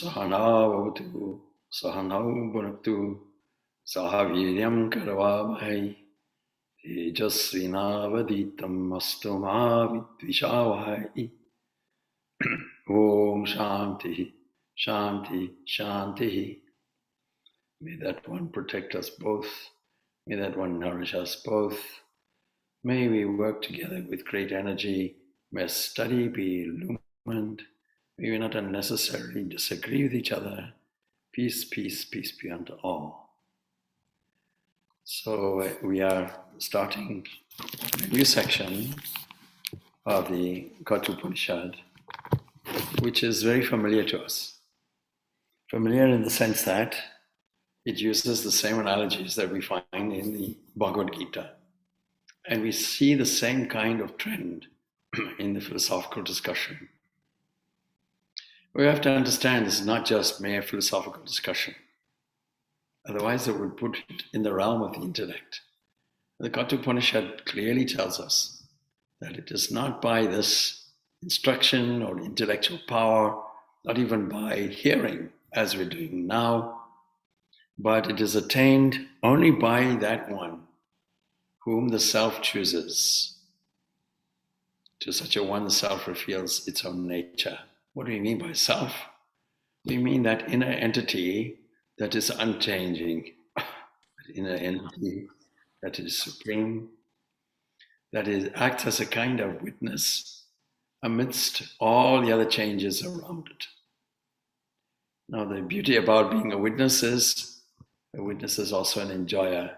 Sahanavavatu Sahanau Bhunaktu Sahaviryam Karavavahai Tejasvinavaditam Astu Ma Vidvishavahai. Om Shanti, Shanti, Shanti. May that one protect us both. May that one nourish us both. May we work together with great energy. May our study be illumined. May we not unnecessarily disagree with each other. Peace, peace, peace be unto all. So we are starting a new section of the Katha Upanishad, which is very familiar to us. Familiar in the sense that it uses the same analogies that we find in the Bhagavad Gita. And we see the same kind of trend in the philosophical discussion. We have to understand this is not just mere philosophical discussion. Otherwise, it would put it in the realm of the intellect. The Katha Upanishad clearly tells us that it is not by this instruction or intellectual power, not even by hearing, as we're doing now, but it is attained only by that one whom the self chooses. To such a one, the self reveals its own nature. What do we mean by self? We mean that inner entity that is unchanging, that inner entity that is supreme, that acts as a kind of witness amidst all the other changes around it. Now, the beauty about being a witness is also an enjoyer.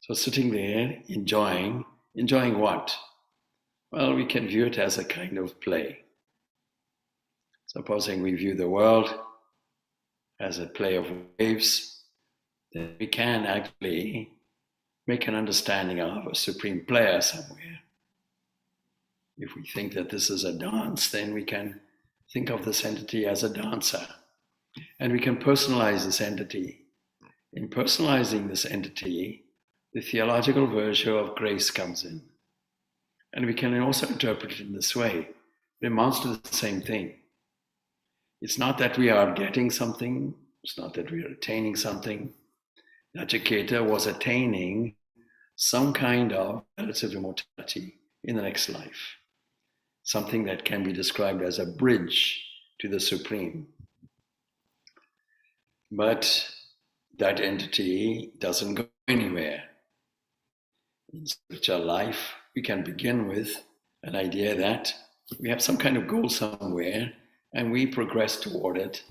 So sitting there, enjoying what? Well, we can view it as a kind of play. Supposing we view the world as a play of waves, then we can actually make an understanding of a supreme player somewhere. If we think that this is a dance, then we can think of this entity as a dancer. And we can personalize this entity. In personalizing this entity, the theological virtue of grace comes in. And we can also interpret it in this way. It amounts to the same thing. It's not that we are getting something. It's not that we are attaining something. Nachiketa was attaining some kind of relative immortality in the next life. Something that can be described as a bridge to the Supreme. But that entity doesn't go anywhere. In spiritual life, we can begin with an idea that we have some kind of goal somewhere and we progress toward it.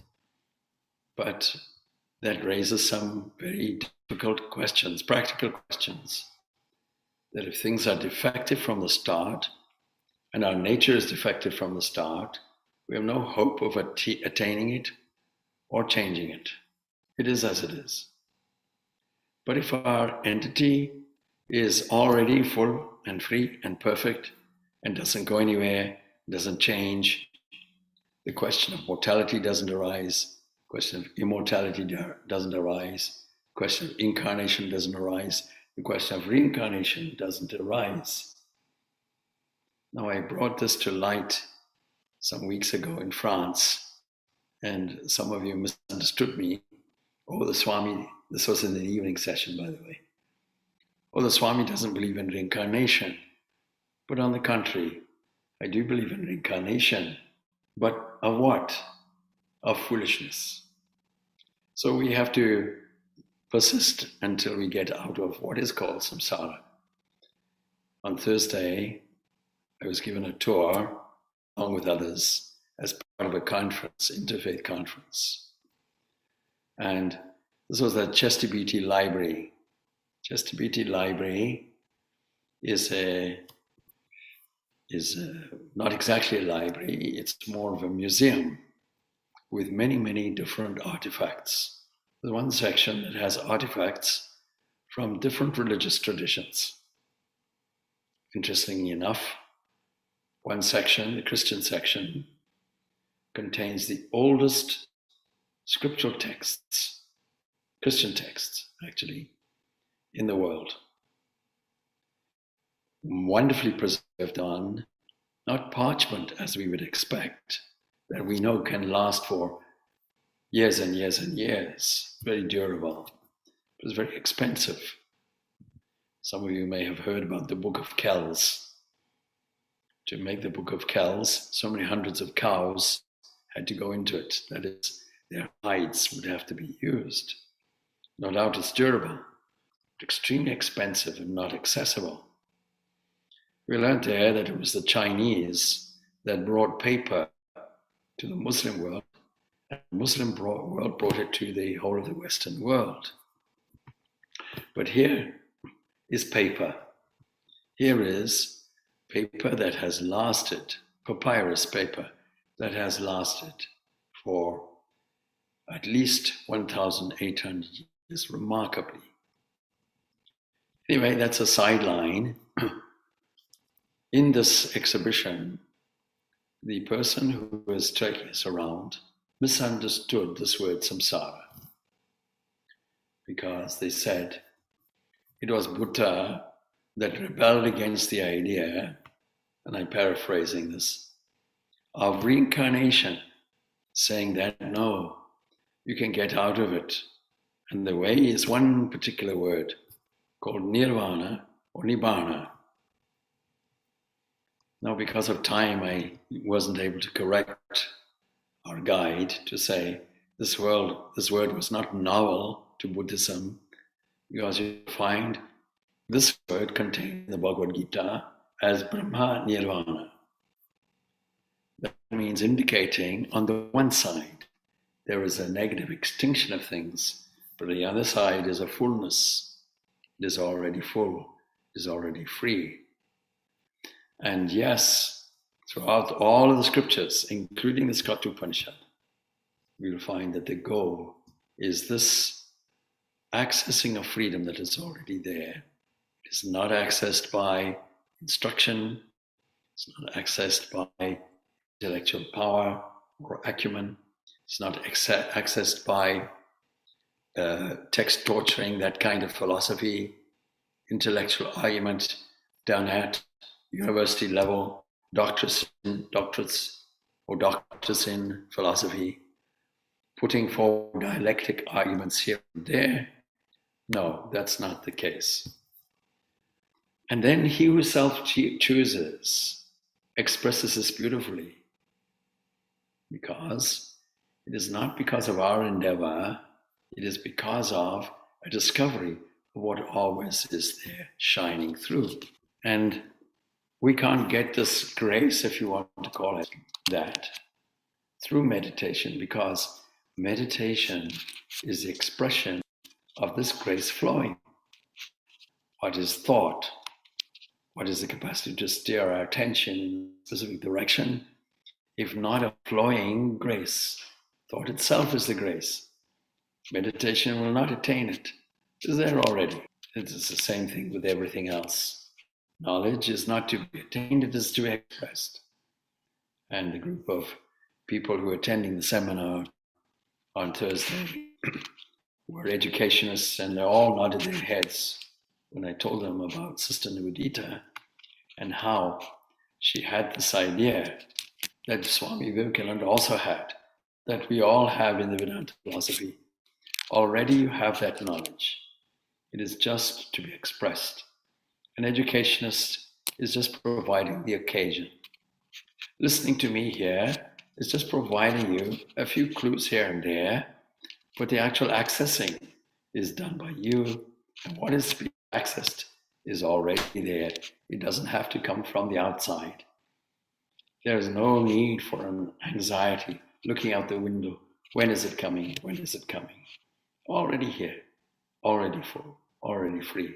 But that raises some very difficult questions, practical questions. That if things are defective from the start, and our nature is defective from the start, we have no hope of attaining it or changing it. It is as it is. But if our entity is already full and free and perfect and doesn't go anywhere, doesn't change, the question of mortality doesn't arise, the question of immortality doesn't arise, the question of incarnation doesn't arise, the question of reincarnation doesn't arise. Now, I brought this to light some weeks ago in France, and some of you misunderstood me. Oh, the Swami, this was in the evening session, by the way. Oh, the Swami doesn't believe in reincarnation. But on the contrary, I do believe in reincarnation. But of what? Of foolishness. So we have to persist until we get out of what is called samsara. On Thursday, I was given a tour, along with others, as part of a conference, interfaith conference. And this was at Yesteryear Library. Yesteryear Library is not exactly a library, it's more of a museum with many, many different artifacts. There's one section that has artifacts from different religious traditions. Interestingly enough, one section, the Christian section, contains the oldest scriptural texts, Christian texts actually, in the world. Wonderfully preserved on, not parchment as we would expect, that we know can last for years and years and years, very durable. It was very expensive. Some of you may have heard about the Book of Kells. To make the Book of Kells, so many hundreds of cows had to go into it. That is, their hides would have to be used. No doubt it's durable, but extremely expensive and not accessible. We learned there that it was the Chinese that brought paper to the Muslim world, and the Muslim world brought it to the whole of the Western world. But here is paper. Here is paper that has lasted, papyrus paper that has lasted for at least 1,800 years, remarkably. Anyway, that's a sideline. In this exhibition, the person who was taking us around misunderstood this word samsara, because they said it was Buddha that rebelled against the idea, and I'm paraphrasing this, of reincarnation, saying that no, you can get out of it. And the way is one particular word called nirvana or nibbana. Now, because of time, I wasn't able to correct our guide to say this word was not novel to Buddhism, because you find this word contained in the Bhagavad Gita as Brahma Nirvana. That means indicating, on the one side, there is a negative extinction of things, but on the other side is a fullness. It is already full, it is already free. And yes, throughout all of the scriptures, including the Katha Upanishad, we will find that the goal is this accessing of freedom that is already there. It is not accessed by instruction, it's not accessed by intellectual power or acumen, it's not accessed by text torturing, that kind of philosophy, intellectual argument done at university level, doctorates in philosophy, putting forward dialectic arguments here and there. No, that's not the case. And then he who self-chooses expresses this beautifully, because it is not because of our endeavor, it is because of a discovery of what always is there shining through. And we can't get this grace, if you want to call it that, through meditation, because meditation is the expression of this grace flowing. What is thought? What is the capacity to steer our attention in a specific direction, if not a flowing grace? Thought itself is the grace. Meditation will not attain it. It's there already. It's the same thing with everything else. Knowledge is not to be attained, it is to be expressed. And the group of people who are attending the seminar on Thursday were educationists, and they all nodded their heads when I told them about Sister Nivedita and how she had this idea that Swami Vivekananda also had, that we all have in the Vedanta philosophy. Already you have that knowledge. It is just to be expressed. An educationist is just providing the occasion. Listening to me here is just providing you a few clues here and there, but the actual accessing is done by you, and what is being accessed is already there. It doesn't have to come from the outside. There is no need for an anxiety looking out the window. When is it coming? When is it coming? Already here, already full, already free.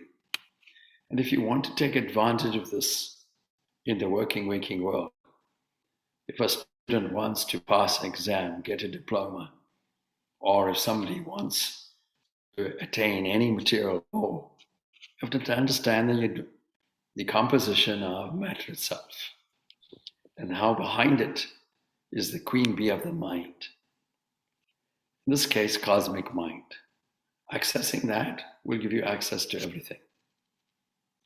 And if you want to take advantage of this in the working, waking world, if a student wants to pass an exam, get a diploma, or if somebody wants to attain any material goal, you have to understand the composition of matter itself, and how behind it is the queen bee of the mind. In this case, cosmic mind. Accessing that will give you access to everything.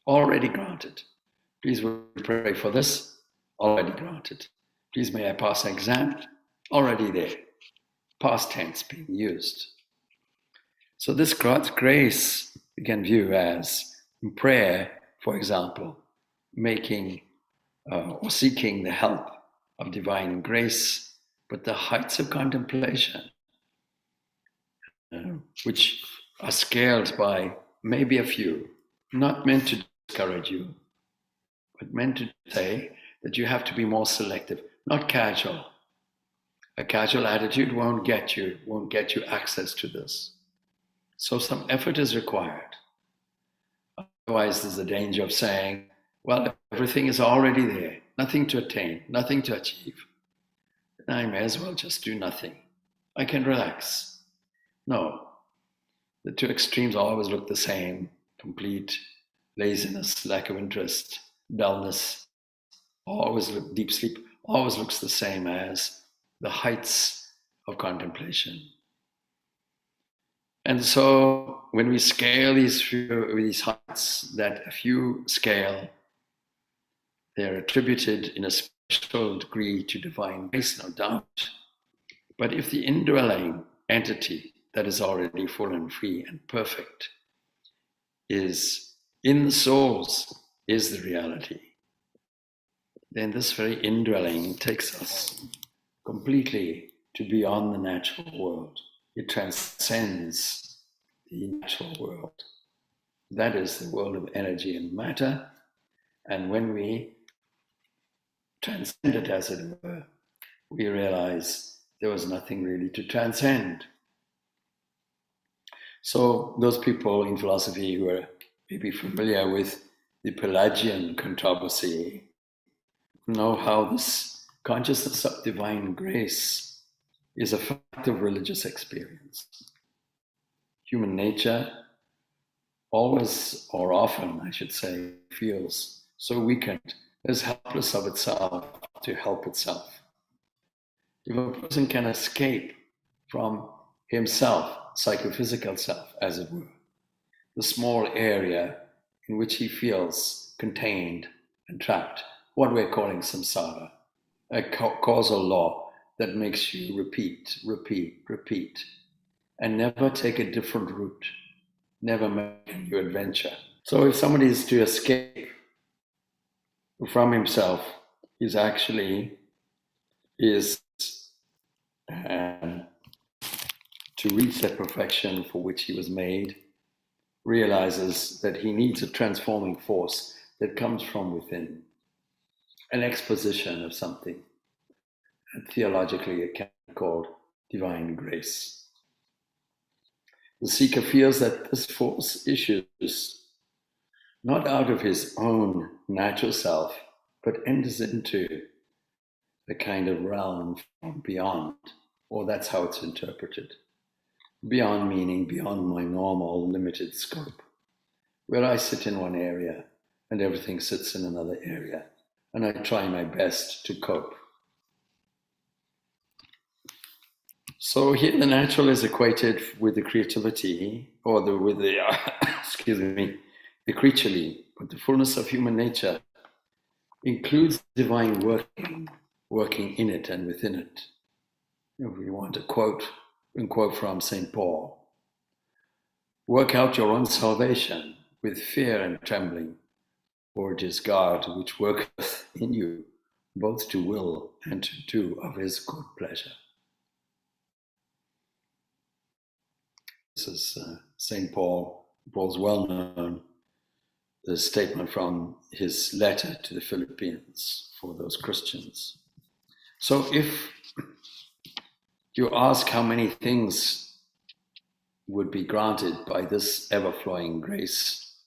Already granted. Please will pray for this. Already granted. Please may I pass an exam. Already there. past tense being used. So this God's grace we can view as in prayer, for example, making or seeking the help of divine grace, but the heights of contemplation, which are scaled by maybe a few, not meant to discourage you, but meant to say that you have to be more selective, not casual. A casual attitude won't get you access to this. So some effort is required. Otherwise, there's a danger of saying, well, everything is already there, nothing to attain, nothing to achieve. Then I may as well just do nothing. I can relax. No, the two extremes always look the same: complete laziness, lack of interest, dullness, deep sleep, always looks the same as the heights of contemplation. And so when we scale these heights that a few scale, they're attributed in a special degree to divine grace, no doubt. But if the indwelling entity that is already full and free and perfect is in the souls, is the reality, then this very indwelling takes us completely to beyond the natural world. It transcends the natural world. That is the world of energy and matter. And when we transcend it, as it were, we realize there was nothing really to transcend. So those people in philosophy who are maybe familiar with the Pelagian controversy know how this consciousness of divine grace is a fact of religious experience. Human nature always, or often, I should say, feels so weakened, as helpless of itself to help itself. If a person can escape from himself, psychophysical self, as it were, the small area in which he feels contained and trapped, what we're calling samsara, a causal law that makes you repeat, and never take a different route, never make a new adventure. So if somebody is to escape from himself, he's actually to reach that perfection for which he was made, realizes that he needs a transforming force that comes from within, an exposition of something. And theologically, it can be called divine grace. The seeker feels that this force issues not out of his own natural self, but enters into a kind of realm from beyond, or that's how it's interpreted. Beyond meaning beyond my normal limited scope, where I sit in one area and everything sits in another area, and I try my best to cope. So here the natural is equated with the creativity, or the creaturely, but the fullness of human nature includes divine working in it and within it. If we want to quote from St. Paul, work out your own salvation with fear and trembling, for it is God which worketh in you, both to will and to do of his good pleasure. This is St. Paul's well-known statement from his letter to the Philippians for those Christians. So if you ask how many things would be granted by this ever-flowing grace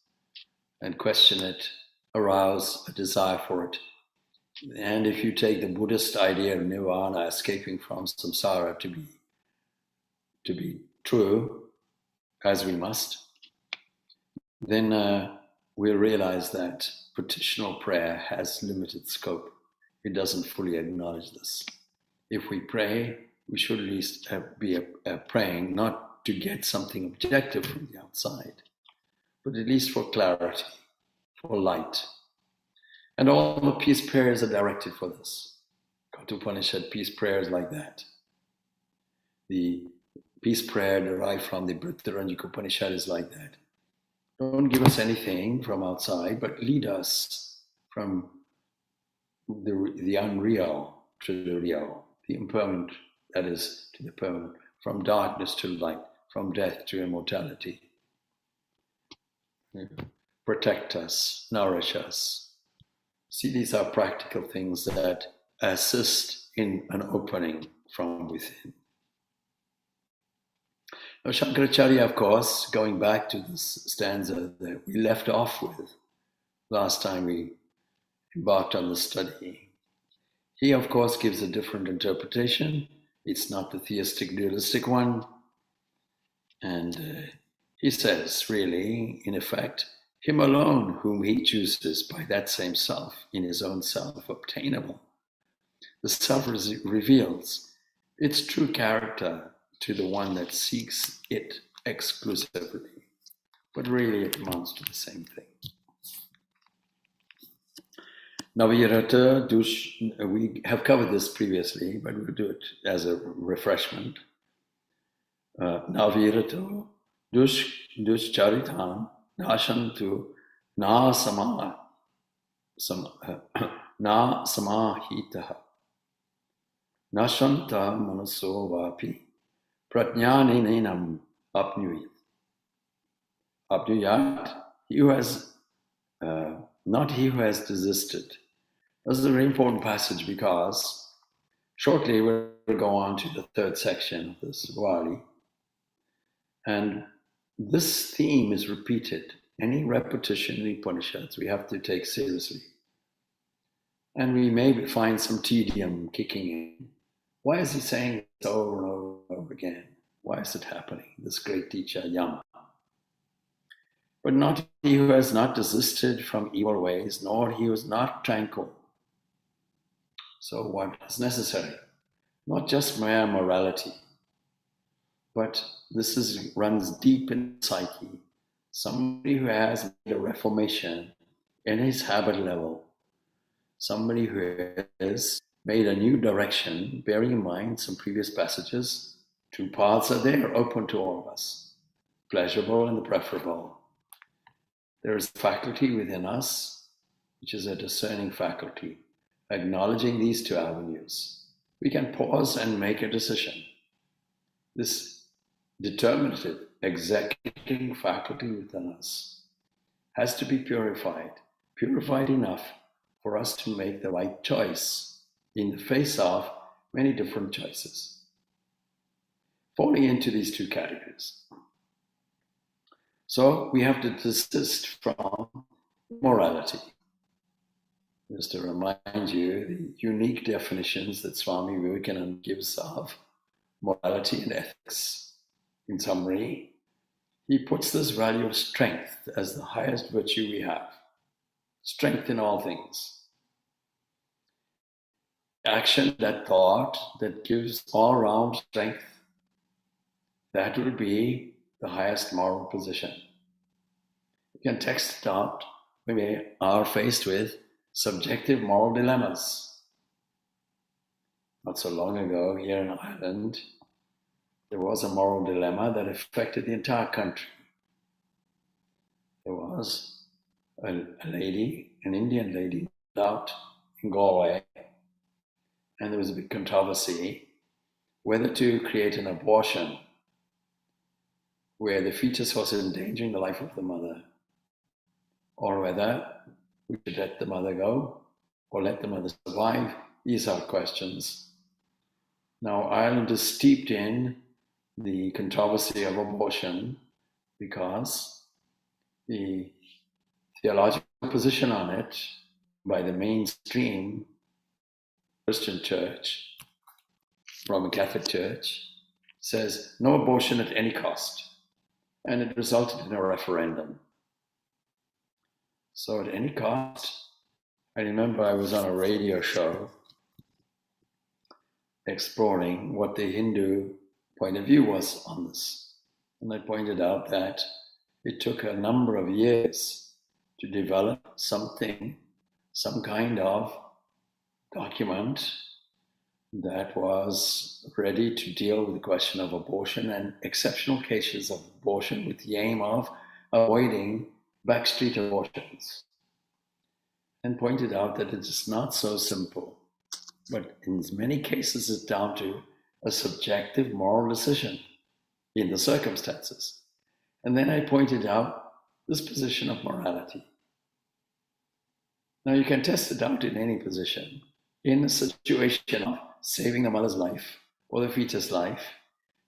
and question it, arouse a desire for it, and if you take the Buddhist idea of nirvana, escaping from samsara, to be true, as we must, then we'll realize that petitional prayer has limited scope. It doesn't fully acknowledge this. If we pray, we should at least be praying not to get something objective from the outside, but at least for clarity, for light. And all the peace prayers are directed for this. Katha Upanishad peace prayers like that. The peace prayer derived from the Brihadaranyaka Upanishad is like that. Don't give us anything from outside, but lead us from the unreal to the real, the impermanent, that is, to the permanent, from darkness to light, from death to immortality. Protect us, nourish us. See, these are practical things that assist in an opening from within. Now, Shankaracharya, of course, going back to this stanza that we left off with last time we embarked on the study, he, of course, gives a different interpretation. It's not the theistic, dualistic one. And he says, really, in effect, him alone whom he chooses by that same self, in his own self, obtainable. The self reveals its true character to the one that seeks it exclusively. But really it amounts to the same thing. Navirata dush, we have covered this previously, but we'll do it as a refreshment. Navirata dushcharitam nashantu na samahitaha nashanta manaso vapi prajnaninam apnuyat. Apnuyat, he who has, not he who has desisted. This is a very important passage because shortly we'll go on to the third section of this Vali. And this theme is repeated. Any repetition in the Upanishads we have to take seriously. And we may find some tedium kicking in. Why is he saying this over and over and over again? Why is it happening? This great teacher, Yama. But not he who has not desisted from evil ways, nor he who is not tranquil. So what is necessary? Not just mere morality, but this runs deep in psyche. Somebody who has made a reformation in his habit level, somebody who has made a new direction, bearing in mind some previous passages, two paths are there, open to all of us, pleasurable and the preferable. There is a faculty within us, which is a discerning faculty, acknowledging these two avenues. We can pause and make a decision. This determinative, executing faculty within us has to be purified enough for us to make the right choice in the face of many different choices, falling into these two categories. So we have to desist from morality. Just to remind you, the unique definitions that Swami Vivekananda gives of morality and ethics. In summary, he puts this value of strength as the highest virtue we have. Strength in all things. Action, that thought that gives all-round strength, that will be the highest moral position. You can text it out when we are faced with subjective moral dilemmas. Not so long ago, here in Ireland, there was a moral dilemma that affected the entire country. There was a lady, an Indian lady, out in Galway, and there was a big controversy whether to create an abortion where the fetus was endangering the life of the mother, or whether we should let the mother go or let the mother survive. These are questions. Now, Ireland is steeped in the controversy of abortion because the theological position on it by the mainstream Christian church, Roman Catholic Church, says no abortion at any cost. And it resulted in a referendum. So at any cost, I remember I was on a radio show exploring what the Hindu point of view was on this. And I pointed out that it took a number of years to develop something, some kind of document that was ready to deal with the question of abortion and exceptional cases of abortion with the aim of avoiding backstreet abortions, and pointed out that it is not so simple, but in many cases it's down to a subjective moral decision in the circumstances. And then I pointed out this position of morality. Now you can test it out in any position. In a situation of saving the mother's life or the fetus life,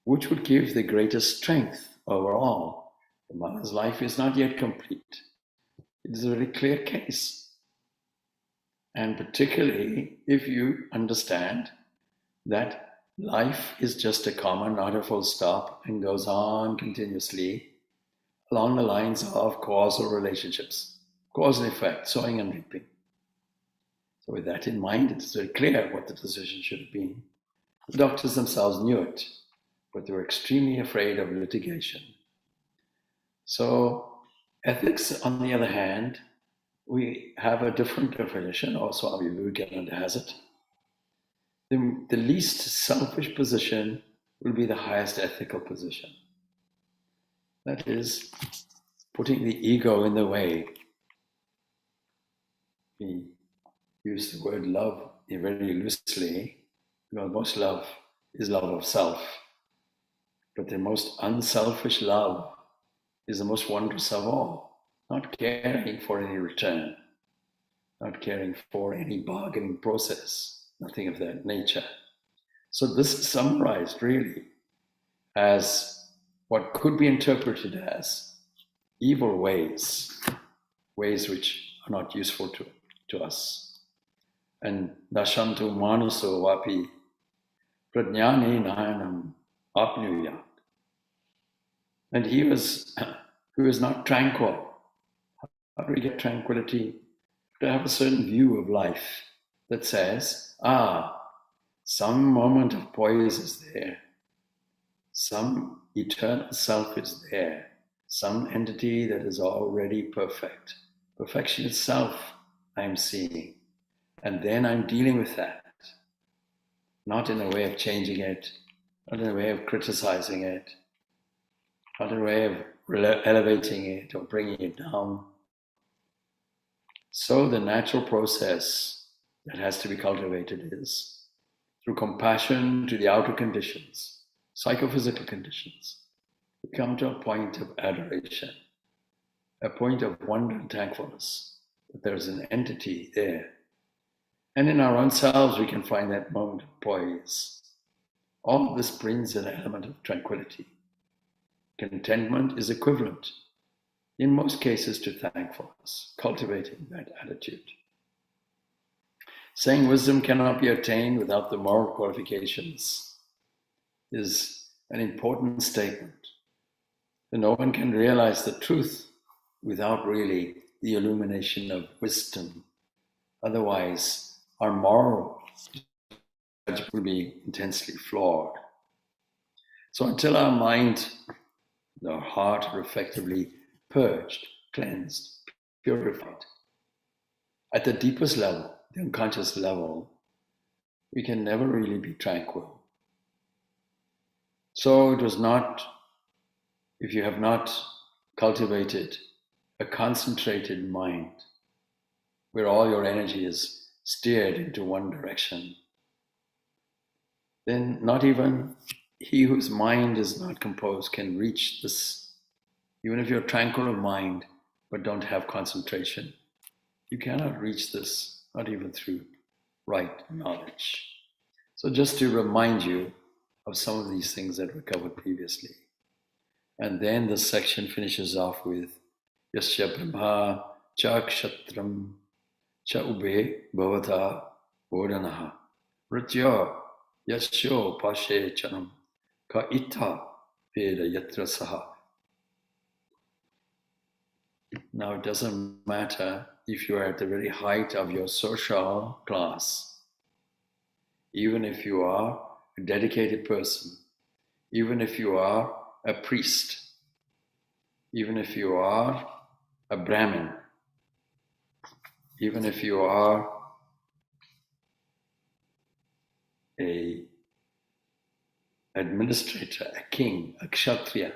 which would give the greatest strength overall? The mother's life is not yet complete. It is a very clear case. And particularly if you understand that life is just a comma, not a full stop, and goes on continuously along the lines of causal relationships, cause and effect, sowing and reaping. So with that in mind, it is very clear what the decision should have been. The doctors themselves knew it, but they were extremely afraid of litigation. So ethics, on the other hand, we have a different definition, or Swami Vivekananda has it. The least selfish position will be the highest ethical position. That is, putting the ego in the way. We use the word love very loosely, because most love is love of self. But the most unselfish love is the most wondrous of all, not caring for any return, not caring for any bargaining process, nothing of that nature. So this is summarized really as what could be interpreted as evil ways, ways which are not useful to us. And dashantu manuso vapi prajnane nayanam apnuyat. And he was not tranquil. How do we get tranquility? To have a certain view of life that says, some moment of poise is there. Some eternal self is there. Some entity that is already perfect. Perfection itself I am seeing. And then I'm dealing with that. Not in a way of changing it, not in a way of criticizing it, not in a way of elevating it or bringing it down. So the natural process that has to be cultivated is through compassion to the outer conditions, psychophysical conditions. We come to a point of adoration, a point of wonder and thankfulness that there's an entity there. And in our own selves, we can find that moment of poise. All of this brings an element of tranquility. Contentment is equivalent, in most cases, to thankfulness, cultivating that attitude. Saying wisdom cannot be attained without the moral qualifications is an important statement. And no one can realize the truth without really the illumination of wisdom. Otherwise, our moral judgment will be intensely flawed. So until our mind, our heart are effectively purged, cleansed, purified, at the deepest level, the unconscious level, we can never really be tranquil. So it was not, if you have not cultivated a concentrated mind, where all your energy is steered into one direction, then not even he whose mind is not composed can reach this. Even if you're tranquil of mind, but don't have concentration, you cannot reach this, not even through right knowledge. So just to remind you of some of these things that were covered previously. And then the section finishes off with Yasya Brahma cha kshatram cha ube bhavata bodhanaha Ritya yasyo pashe chanam ka ita veda yatra saha. Now it doesn't matter if you are at the very height of your social class, even if you are a dedicated person, even if you are a priest, even if you are a Brahmin, even if you are a administrator, a king, a kshatriya.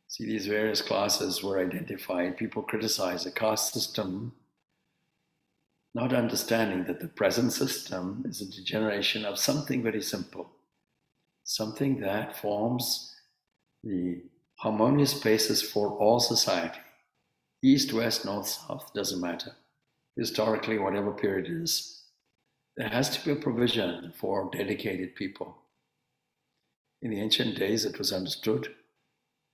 See, these various classes were identified. People criticize the caste system, not understanding that the present system is a degeneration of something very simple, something that forms the harmonious basis for all society. East, west, north, south, doesn't matter. Historically, whatever period it is, there has to be a provision for dedicated people. In the ancient days, it was understood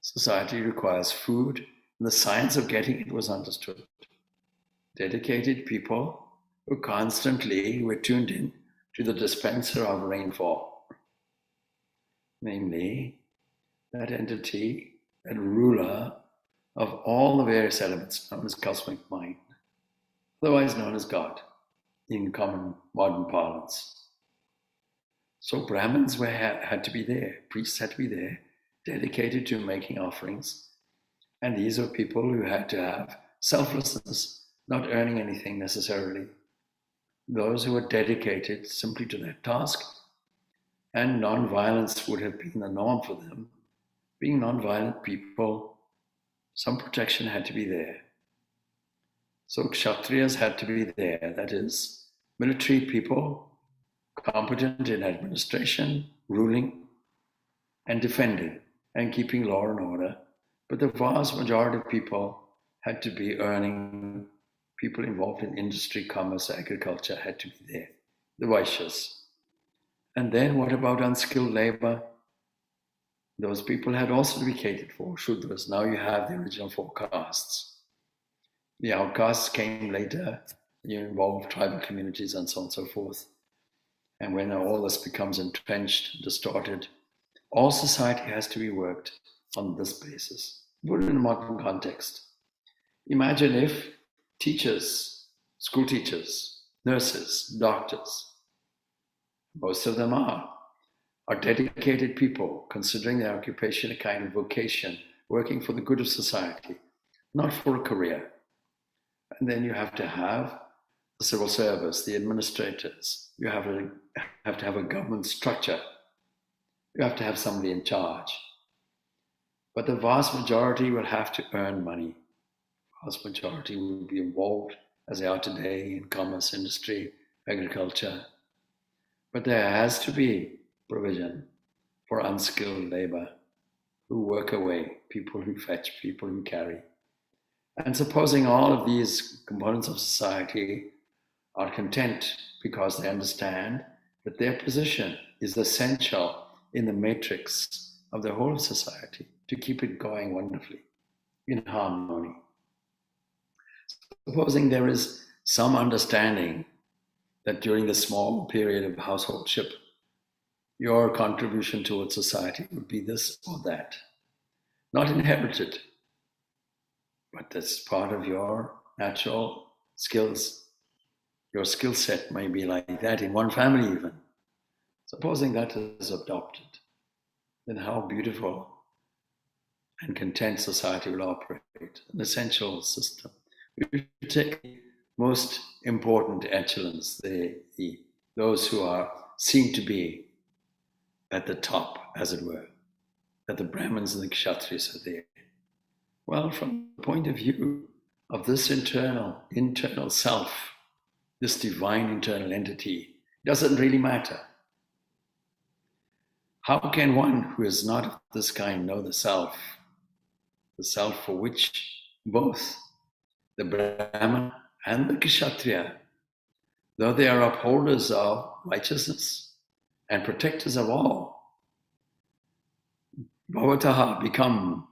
society requires food, and the science of getting it was understood. Dedicated people who constantly were tuned in to the dispenser of rainfall, namely that entity, that ruler of all the various elements known as cosmic mind, otherwise known as God in common modern parlance. So Brahmins had to be there, priests had to be there, dedicated to making offerings. And these were people who had to have selflessness, not earning anything necessarily. Those who were dedicated simply to that task, and non-violence would have been the norm for them. Being non-violent people, some protection had to be there. So kshatriyas had to be there, that is, military people, competent in administration, ruling, and defending, and keeping law and order. But the vast majority of people had to be earning. People involved in industry, commerce, agriculture had to be there, the Vaishyas. And then what about unskilled labor? Those people had also to be catered for, Shudras. Now you have the original four castes. The outcasts came later. You involve tribal communities and so on and so forth. And when all this becomes entrenched, distorted, all society has to be worked on this basis. Put it in a modern context. Imagine if teachers, school teachers, nurses, doctors, most of them are dedicated people, considering their occupation a kind of vocation, working for the good of society, not for a career. And then you have to have the civil service, the administrators. You have to have a government structure. You have to have somebody in charge. But the vast majority will have to earn money. The vast majority will be involved, as they are today, in commerce, industry, agriculture. But there has to be provision for unskilled labor, who work away, people who fetch, people who carry. And supposing all of these components of society are content because they understand that their position is essential in the matrix of the whole of society to keep it going wonderfully in harmony. Supposing there is some understanding that during the small period of householdship, your contribution towards society would be this or that, not inherited, but that's part of your natural skills. Your skill set may be like that in one family even. Supposing that is adopted, then how beautiful and content society will operate, an essential system. We take the most important echelons, those who are seen to be at the top, as it were, that the Brahmins and the Kshatriyas are there. Well, from the point of view of this internal self, this divine internal entity, doesn't really matter. How can one who is not of this kind know the self for which both the Brahman and the Kshatriya, though they are upholders of righteousness and protectors of all, bhavataha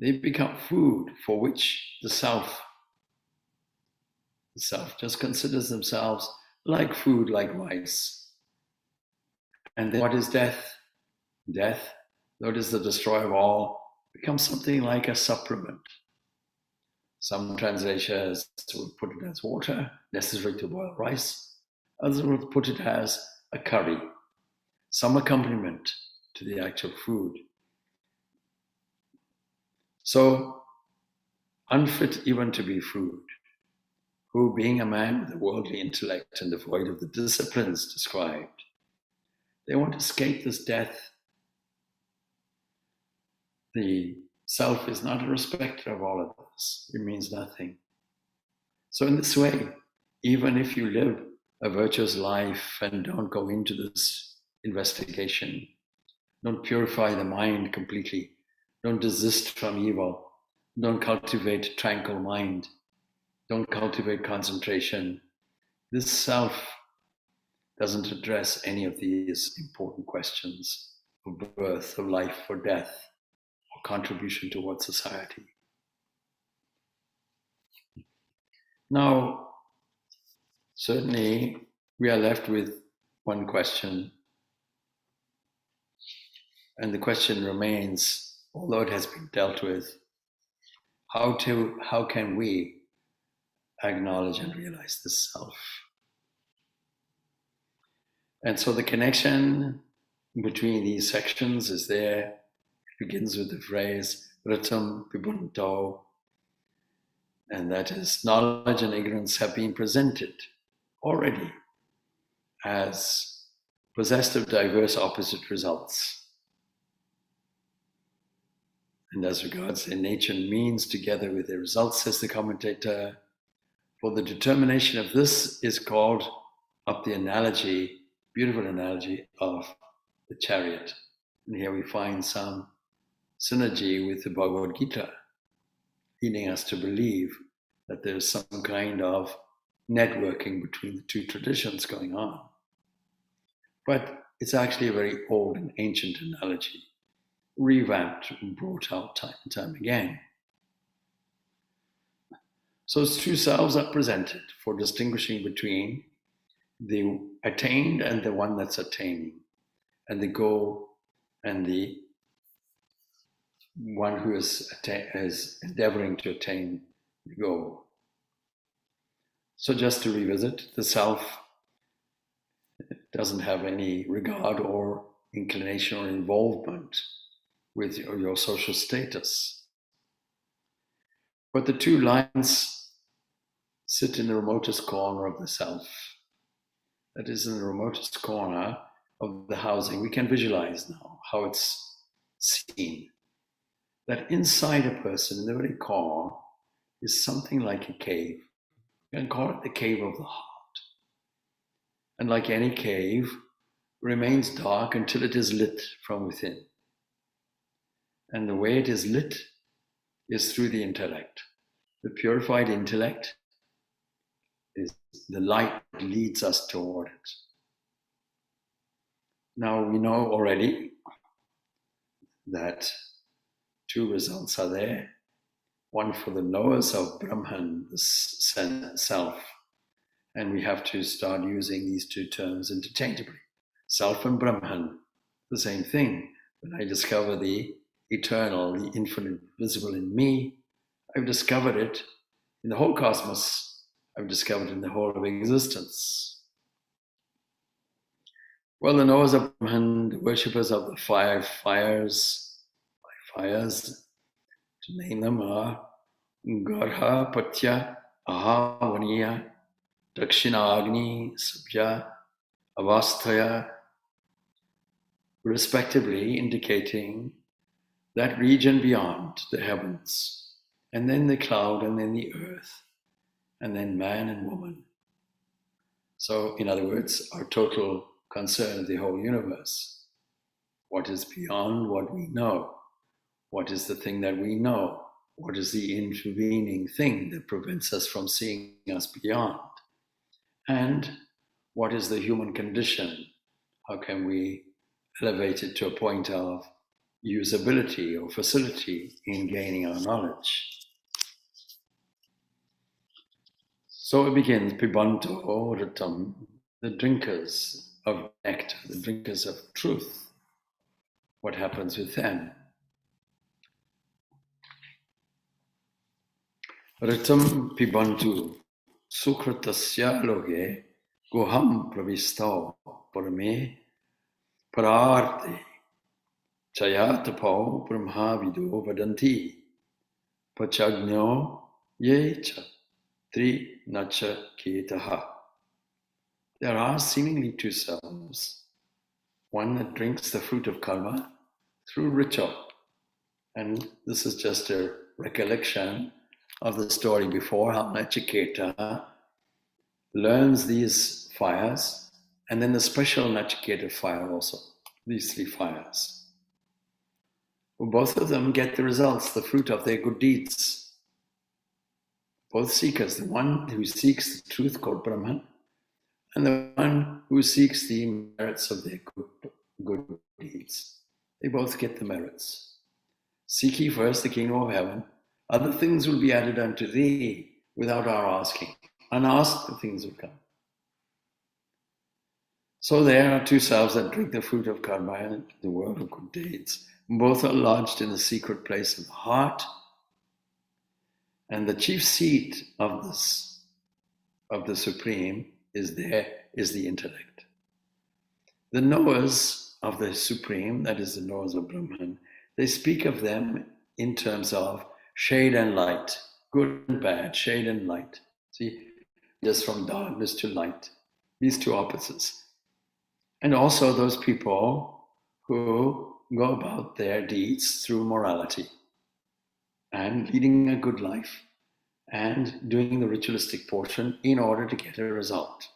they become food for which the self just considers themselves like food, like rice. And then what is death? Death, though it is the destroyer of all, becomes something like a supplement. Some translations will put it as water, necessary to boil rice. Others will put it as a curry, some accompaniment to the actual food. So, unfit even to be food, who, being a man with a worldly intellect and devoid of the disciplines described, they want to escape this death The self is not a respecter of all of this. It means nothing. So in this way, even if you live a virtuous life and don't go into this investigation, don't purify the mind completely, don't desist from evil, don't cultivate a tranquil mind, don't cultivate concentration, this self doesn't address any of these important questions of birth, of life, or death, or contribution towards society. Now, certainly, we are left with one question, and the question remains, although it has been dealt with, how can we acknowledge and realize this self? And so the connection between these sections is there. It begins with the phrase Ritam Pibunto, and that is knowledge and ignorance have been presented already as possessed of diverse opposite results. And as regards their nature and means together with their results, says the commentator, for the determination of this is called up the analogy, beautiful analogy of the chariot. And here we find some synergy with the Bhagavad Gita, leading us to believe that there's some kind of networking between the two traditions going on. But it's actually a very old and ancient analogy, revamped and brought out time and time again. So two selves are presented for distinguishing between the attained and the one that's attaining, and the goal and the one who is endeavoring to attain the goal. So just to revisit, the self doesn't have any regard or inclination or involvement with your social status. But the two lines sit in the remotest corner of the self. That is, in the remotest corner of the housing. We can visualize now how it's seen. That inside a person, in the very core, is something like a cave. You can call it the cave of the heart. And like any cave, remains dark until it is lit from within. And the way it is lit is through the intellect. The purified intellect is the light that leads us toward it. Now we know already that two results are there. One for the knowers of Brahman, the self, and we have to start using these two terms interchangeably. Self and Brahman, the same thing. When I discover the eternal, the infinite visible in me, I've discovered it in the whole cosmos. I've discovered it in the whole of existence. Well, the knowers of Brahman, the worshippers of the five fires, to name them, are Garha, Patya, Aha, Vaniya, Dakshinagni, Sabya, Avasthaya, respectively indicating that region beyond the heavens, and then the cloud, and then the earth, and then man and woman. So, in other words, our total concern of the whole universe. What is beyond what we know? What is the thing that we know? What is the intervening thing that prevents us from seeing us beyond? And what is the human condition? How can we elevate it to a point of usability or facility in gaining our knowledge? So it begins, Pibanto Ratam, the drinkers of nectar, the drinkers of truth. What happens with them? Ritam Pibantu, Sukratasya Loge, Goham Pravistao, Parame, Pararte, Chayatapo Brahmavido Vadanti, Pachagno Yecha, Tri Nacha Ketaha. There are seemingly two selves. One that drinks the fruit of karma through ritual, And this is just a recollection of the story before, how Nachiketa learns these fires, and then the special Nachiketa fire also, these three fires. Both of them get the results, the fruit of their good deeds. Both seekers, the one who seeks the truth called Brahman, and the one who seeks the merits of their good deeds. They both get the merits. Seek ye first the kingdom of heaven, other things will be added unto thee without our asking. Unasked, the things will come. So there are two selves that drink the fruit of karma, the world of good deeds. Both are lodged in the secret place of the heart, and the chief seat of the Supreme is the intellect. The knowers of the Supreme, that is the knowers of Brahman, they speak of them in terms of shade and light, good and bad, shade and light. See, just from darkness to light, these two opposites. And also those people who go about their deeds through morality and leading a good life and doing the ritualistic portion in order to get a result.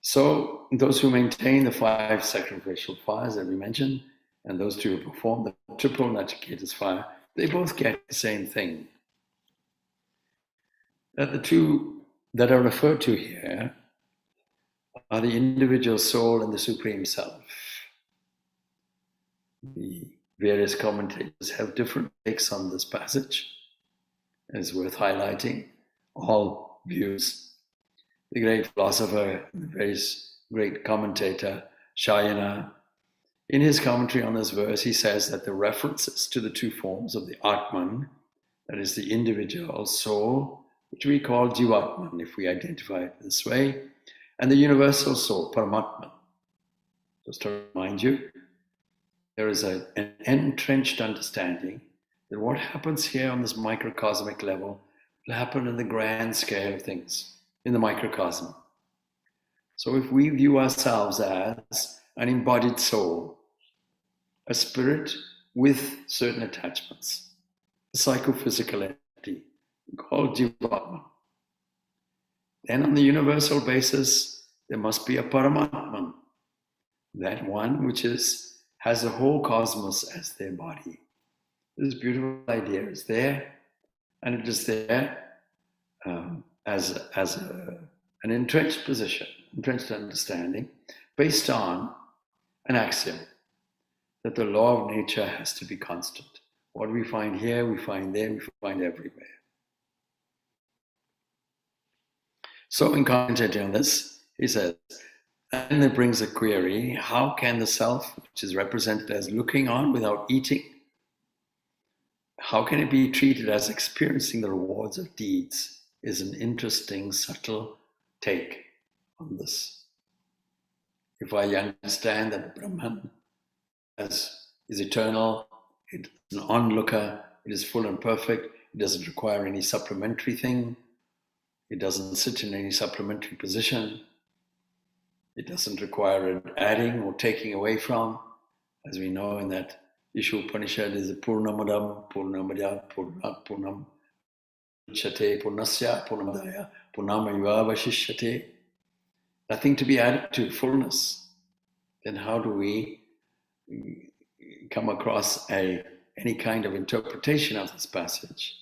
So those who maintain the 5 sacrificial fires that we mentioned, and those two who perform the triple Nachiketa's fire, they both get the same thing. That the two that are referred to here are the individual soul and the Supreme Self. The various commentators have different takes on this passage. It's worth highlighting all views. The great philosopher, the very great commentator, Shayana, in his commentary on this verse, he says that the references to the two forms of the Atman, that is the individual soul, which we call Jivatman, if we identify it this way, and the universal soul, Paramatman. Just to remind you, there is an entrenched understanding that what happens here on this microcosmic level will happen in the grand scale of things, in the microcosm. So if we view ourselves as an embodied soul, a spirit with certain attachments, a psychophysical entity called Jivatman, then on the universal basis, there must be a Paramatman, that one which has the whole cosmos as their body. This beautiful idea is there, and it is there as an entrenched position, entrenched understanding, based on an axiom that the law of nature has to be constant. What we find here, we find there, we find everywhere. So in commentating on this, he says, and it brings a query, how can the self, which is represented as looking on without eating, how can it be treated as experiencing the rewards of deeds? Is an interesting, subtle take on this. If I understand that Brahman is eternal, it is an onlooker, it is full and perfect, it doesn't require any supplementary thing, it doesn't sit in any supplementary position, it doesn't require an adding or taking away from. As we know in that Upanishad is a Purnamadam, Purnamadya, Purnam, Chate, Purnasya, Purnamadaya, Purnamayuva Vashishyate. Nothing to be added to, fullness. Then how do we come across any kind of interpretation of this passage?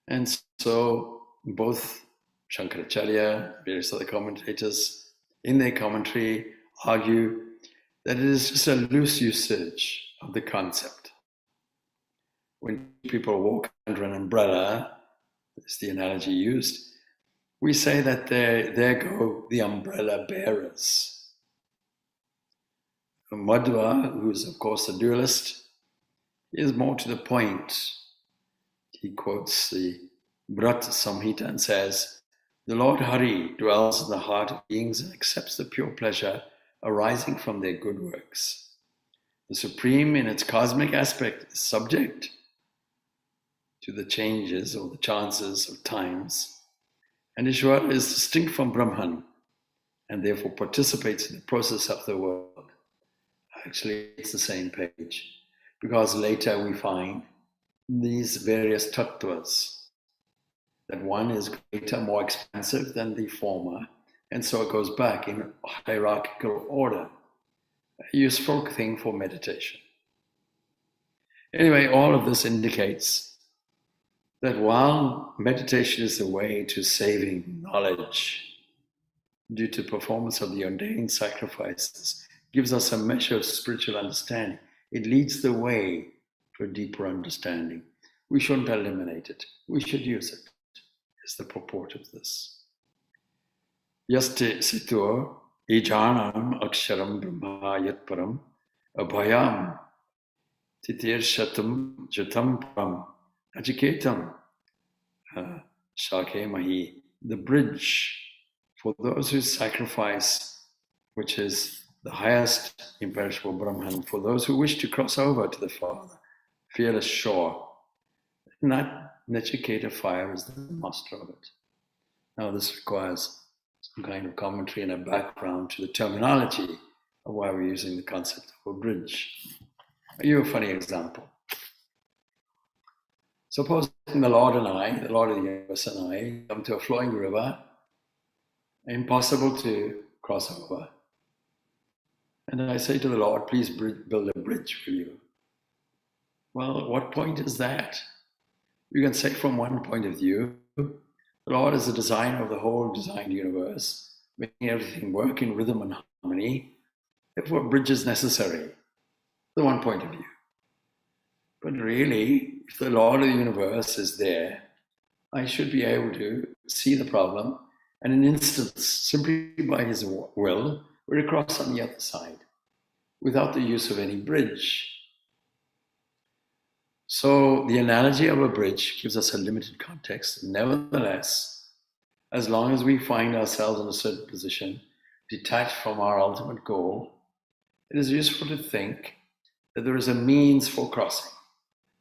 And so both Shankaracharya, various other commentators, in their commentary argue that it is just a loose usage of the concept. When people walk under an umbrella, is the analogy used, we say that there go the umbrella bearers. Madhva, who is of course a dualist, is more to the point. He quotes the Brat Samhita and says, the Lord Hari dwells in the heart of beings and accepts the pure pleasure arising from their good works. The Supreme in its cosmic aspect is subject to the changes or the chances of times, and Ishvara is distinct from Brahman and therefore participates in the process of the world. Actually, it's the same page, because later we find these various tattvas, that one is greater, more expansive than the former, and so it goes back in hierarchical order. A useful thing for meditation. Anyway, all of this indicates that while meditation is the way to saving knowledge due to performance of the ordained sacrifices, gives us a measure of spiritual understanding. It leads the way to a deeper understanding. We shouldn't eliminate it. We should use it, is the purport of this. Yaste situr ijanam aksharam brahma yatparam abhayam titir shatam jatam param ajiketam shake mahi. The bridge for those who sacrifice, which is the highest imperishable Brahman, for those who wish to cross over to the Father, fearless shore. And that Nachiketa fire is the master of it. Now this requires some kind of commentary and a background to the terminology of why we're using the concept of a bridge. I'll give you a funny example. Suppose the Lord and I, the Lord of the universe and I, come to a flowing river, impossible to cross over. And I say to the Lord, please build a bridge for you. Well, what point is that? You can say from one point of view, the Lord is the designer of the whole designed universe, making everything work in rhythm and harmony. Therefore, a bridge is necessary. The one point of view. But really, if the Lord of the universe is there, I should be able to see the problem, and in an instant, simply by his will, we're across on the other side, without the use of any bridge. So the analogy of a bridge gives us a limited context. Nevertheless, as long as we find ourselves in a certain position, detached from our ultimate goal, it is useful to think that there is a means for crossing,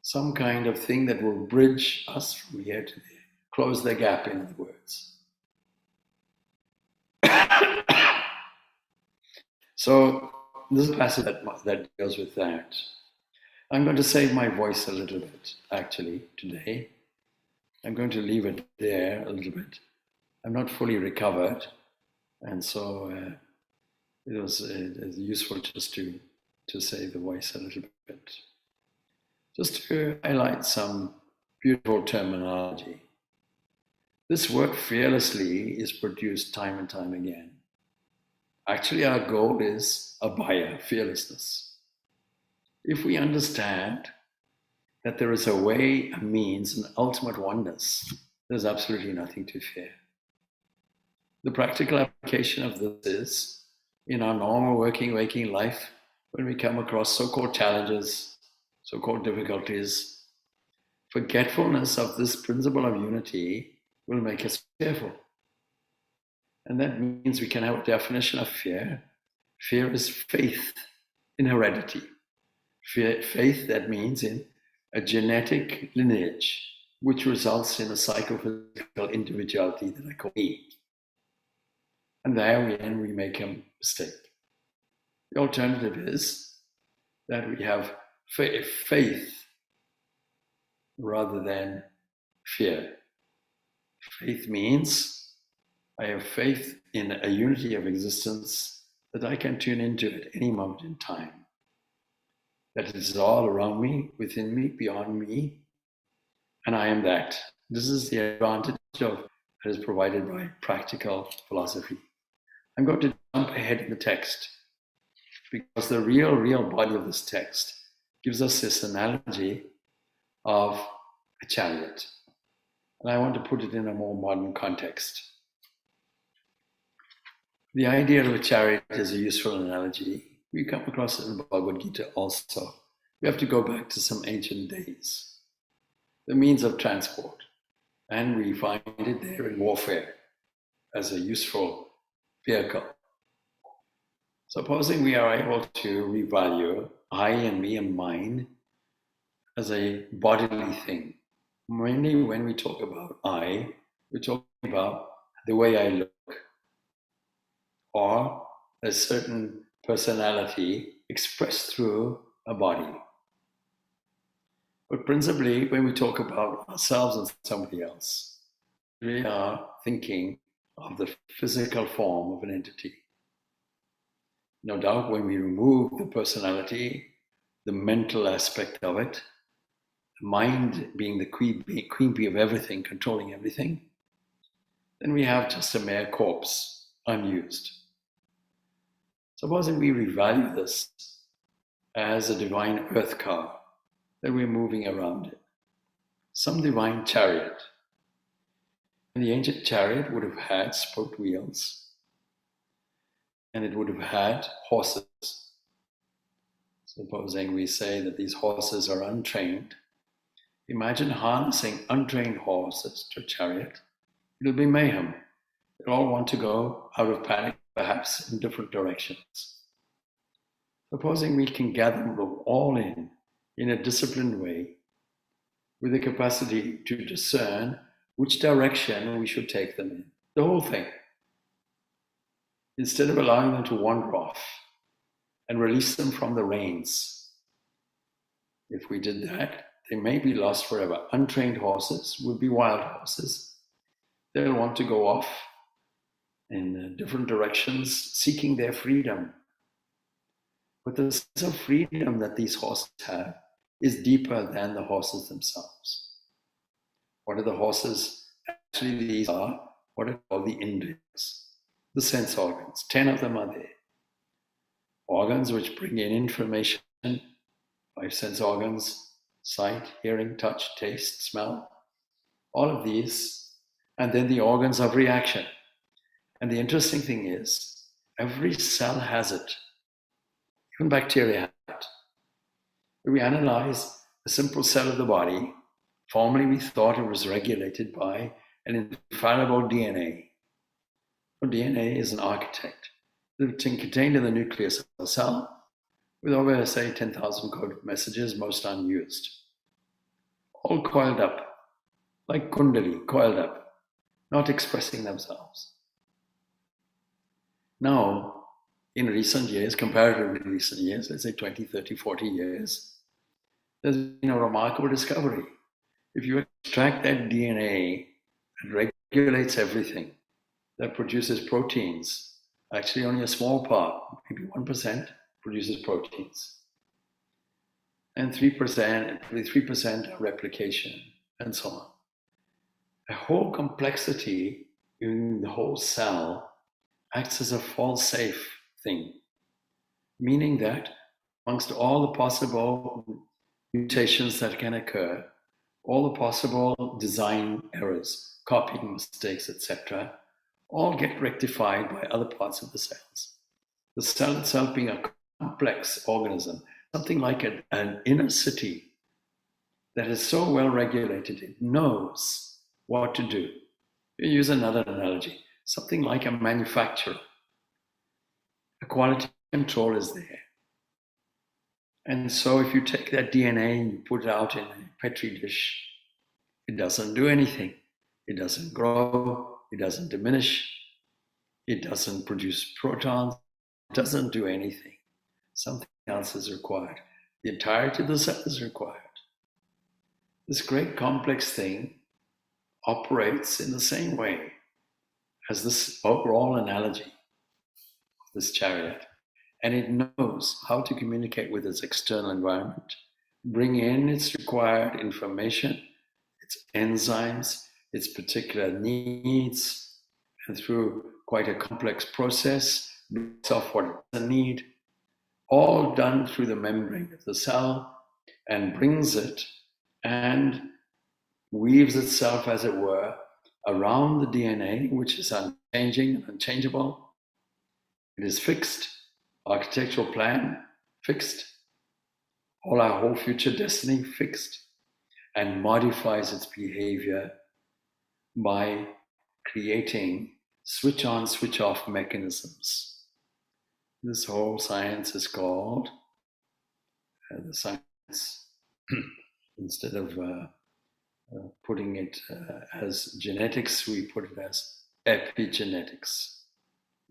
some kind of thing that will bridge us from here to there, close the gap, in other words. So this is a passage that deals with that. I'm going to save my voice a little bit, actually, today. I'm going to leave it there a little bit. I'm not fully recovered, and so it was useful just to save the voice a little bit. Just to highlight some beautiful terminology. This work fearlessly is produced time and time again. Actually, our goal is abhaya, fearlessness. If we understand that there is a way, a means, an ultimate oneness, there's absolutely nothing to fear. The practical application of this is, in our normal waking life, when we come across so-called challenges, so-called difficulties, forgetfulness of this principle of unity will make us fearful. And that means we can have a definition of fear. Fear is faith in heredity. Faith, that means in a genetic lineage, which results in a psychophysical individuality that I call me. And there we make a mistake. The alternative is that we have faith rather than fear. Faith means I have faith in a unity of existence that I can tune into at any moment in time. That it is all around me, within me, beyond me, and I am that. This is the advantage that is provided by practical philosophy. I'm going to jump ahead in the text because the real body of this text gives us this analogy of a chariot. And I want to put it in a more modern context. The idea of a chariot is a useful analogy. We come across it in Bhagavad Gita also. We have to go back to some ancient days. The means of transport. And we find it there in warfare as a useful vehicle. Supposing we are able to revalue I and me and mine as a bodily thing. Mainly when we talk about I, we're talking about the way I look, or a certain personality expressed through a body. But principally, when we talk about ourselves and somebody else, we are thinking of the physical form of an entity. No doubt, when we remove the personality, the mental aspect of it, the mind being the queen bee of everything, controlling everything, then we have just a mere corpse, unused. Supposing we revalue this as a divine earth car that we're moving around in, some divine chariot. And the ancient chariot would have had spoked wheels, and it would have had horses. Supposing we say that these horses are untrained, imagine harnessing untrained horses to a chariot. It'll be mayhem. They'll all want to go out of panic, perhaps in different directions. Supposing we can gather them all in a disciplined way, with the capacity to discern which direction we should take them in, the whole thing, instead of allowing them to wander off and release them from the reins. If we did that, they may be lost forever. Untrained horses would be wild horses. They'll want to go off in different directions, seeking their freedom. But the sense of freedom that these horses have is deeper than the horses themselves. What are the horses? Actually, these are what are called the indriyas, the sense organs. 10 of them are there. Organs which bring in information, 5 sense organs: sight, hearing, touch, taste, smell, all of these, and then the organs of reaction. And the interesting thing is, every cell has it. Even bacteria have it. When we analyze a simple cell of the body, formerly we thought it was regulated by an infallible DNA. Well, DNA is an architect. It's contained in the nucleus of the cell, with over, say, 10,000 coded messages, most unused. All coiled up, like kundali, coiled up, not expressing themselves. Now, in recent years, comparatively recent years, let's say 20, 30, 40 years, there's been a remarkable discovery. If you extract that DNA that regulates everything, that produces proteins, actually only a small part, maybe 1%, produces proteins. And 3% are replication, and so on. A whole complexity in the whole cell acts as a fall-safe thing, meaning that amongst all the possible mutations that can occur, all the possible design errors, copying mistakes, etc., all get rectified by other parts of the cells. The cell itself being a complex organism, something like an inner city that is so well regulated, it knows what to do. We use another analogy, something like a manufacturer. A quality control is there. And so if you take that DNA and you put it out in a petri dish, it doesn't do anything. It doesn't grow, it doesn't diminish, it doesn't produce protons, it doesn't do anything. Something else is required. The entirety of the cell is required. This great complex thing operates in the same way as this overall analogy of this chariot. And it knows how to communicate with its external environment, bring in its required information, its enzymes, its particular needs, and through quite a complex process, brings off what it doesn't need, all done through the membrane of the cell, and brings it and weaves itself, as it were, around the DNA, which is unchanging and unchangeable. It is fixed. Architectural plan, fixed. All our whole future destiny, fixed. And modifies its behavior by creating switch on, switch off mechanisms. This whole science is called, the science, instead of putting it as genetics, we put it as epigenetics,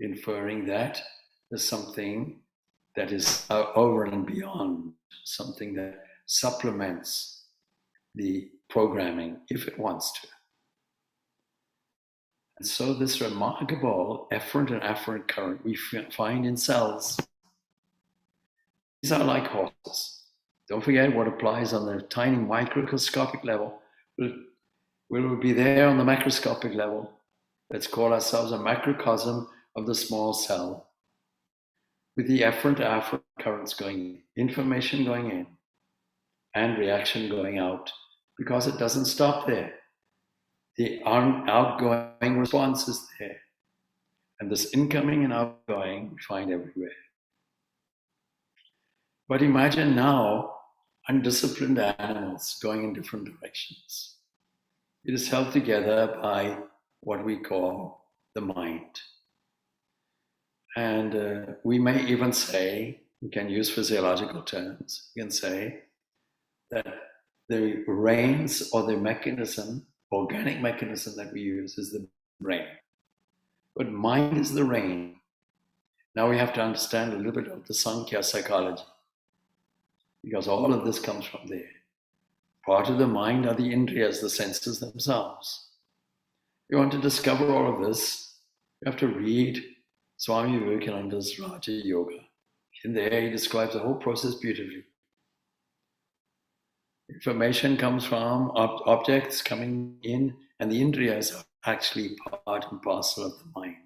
inferring that there's something that is over and beyond, something that supplements the programming if it wants to. And so this remarkable efferent and afferent current we find in cells, these are like horses. Don't forget what applies on the tiny microscopic level will be there on the macroscopic level. Let's call ourselves a macrocosm of the small cell, with the efferent and afferent currents going in, information going in, and reaction going out, because it doesn't stop there. The outgoing response is there. And this incoming and outgoing we find everywhere. But imagine now undisciplined animals going in different directions. It is held together by what we call the mind. And we may even say, we can use physiological terms, we can say that the reins or the mechanism, organic mechanism that we use is the brain. But mind is the rein. Now we have to understand a little bit of the Sankhya psychology, because all of this comes from there. Part of the mind are the indriyas, the senses themselves. If you want to discover all of this, you have to read Swami Vivekananda's Raja Yoga. In there he describes the whole process beautifully. Information comes from objects coming in, and the indriyas are actually part and parcel of the mind.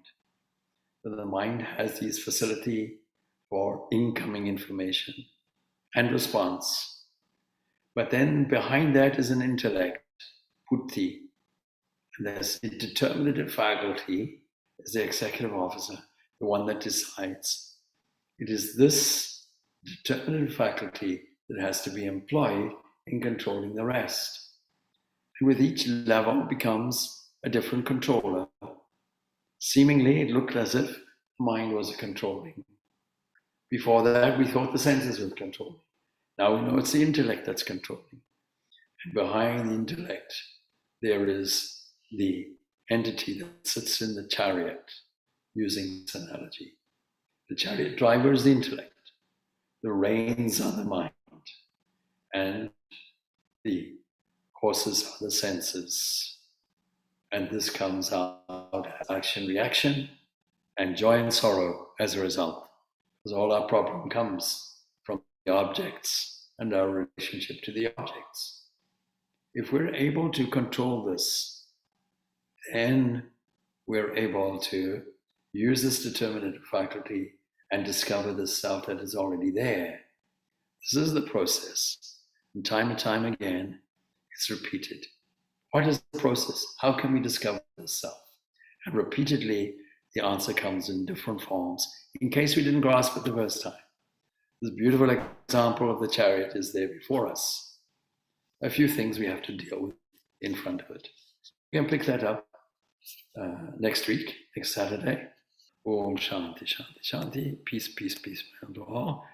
So the mind has this facility for incoming information and response. But then behind that is an intellect, buddhi. And there's a determinative faculty, as the executive officer, the one that decides. It is this determinative faculty that has to be employed in controlling the rest. And with each level becomes a different controller. Seemingly, it looked as if the mind was controlling. Before that, we thought the senses were controlling. Now we know it's the intellect that's controlling. And behind the intellect, there is the entity that sits in the chariot, using this analogy. The chariot driver is the intellect. The reins are the mind. And the horses are the senses. And this comes out as action, reaction, and joy and sorrow as a result. Because all our problem comes from the objects and our relationship to the objects. If we're able to control this, then we're able to use this determinative faculty and discover the self that is already there. This is the process. And time again, it's repeated. What is the process? How can we discover the self? And repeatedly, the answer comes in different forms, in case we didn't grasp it the first time. This beautiful example of the chariot is there before us. A few things we have to deal with in front of it. We can pick that up next week, next Saturday. Om Shanti, Shanti, Shanti. Peace, peace, peace to all.